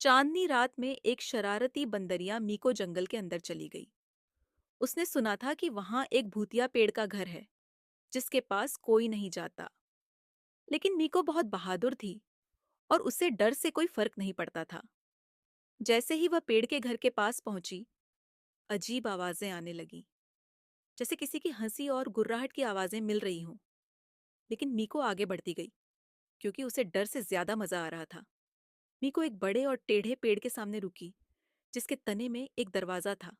चांदनी रात में एक शरारती बंदरिया मीको जंगल के अंदर चली गई। उसने सुना था कि वहां एक भूतिया पेड़ का घर है जिसके पास कोई नहीं जाता। लेकिन मीको बहुत बहादुर थी और उसे डर से कोई फर्क नहीं पड़ता था। जैसे ही वह पेड़ के घर के पास पहुंची, अजीब आवाजें आने लगीं, जैसे किसी की हंसी और गुर्राहट की आवाजें मिल रही हों। लेकिन मीको आगे बढ़ती गई क्योंकि उसे डर से ज्यादा मजा आ रहा था। मीको एक बड़े और टेढ़े पेड़ के सामने रुकी जिसके तने में एक दरवाजा था।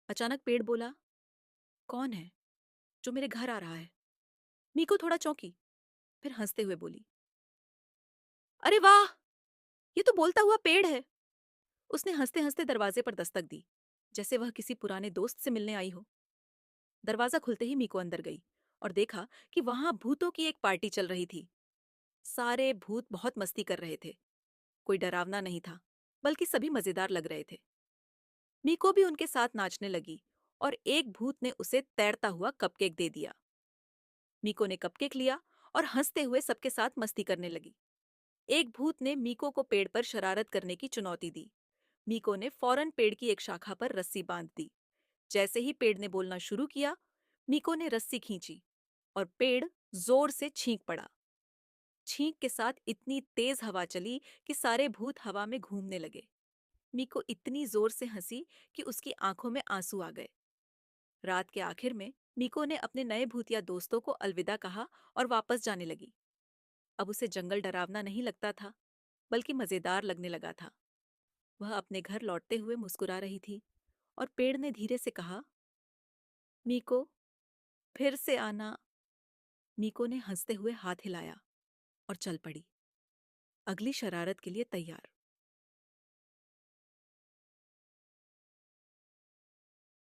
अचानक पेड़ बोला, कौन है जो मेरे घर आ रहा है? मीको थोड़ा चौंकी, फिर हंसते हुए बोली, अरे वाह, ये तो बोलता हुआ पेड़ है। उसने हंसते हंसते दरवाजे पर दस्तक दी, जैसे वह किसी पुराने दोस्त से मिलने आई हो। दरवाजा खुलते ही मीको अंदर गई और देखा कि वहां भूतों की एक पार्टी चल रही थी। सारे भूत बहुत मस्ती कर रहे थे। कोई डरावना नहीं था, बल्कि सभी मजेदार लग रहे थे। मीको भी उनके साथ नाचने लगी और एक भूत ने उसे तैरता हुआ कपकेक दे दिया। मीको ने कपकेक लिया और हंसते हुए सबके साथ मस्ती करने लगी। एक भूत ने मीको को पेड़ पर शरारत करने की चुनौती दी। मीको ने फौरन पेड़ की एक शाखा पर रस्सी बांध दी। जैसे ही पेड़ ने बोलना शुरू किया, मीको ने रस्सी खींची और पेड़ जोर से छींक पड़ा। छींक के साथ इतनी तेज हवा चली कि सारे भूत हवा में घूमने लगे। मीको इतनी जोर से हंसी कि उसकी आंखों में आंसू आ गए। रात के आखिर में मीको ने अपने नए भूतिया दोस्तों को अलविदा कहा और वापस जाने लगी। अब उसे जंगल डरावना नहीं लगता था, बल्कि मजेदार लगने लगा था। वह अपने घर लौटते हुए मुस्कुरा रही थी और पेड़ ने धीरे से कहा, मीको, फिर से आना। मीको ने हंसते हुए हाथ हिलाया और चल पड़ी, अगली शरारत के लिए तैयार।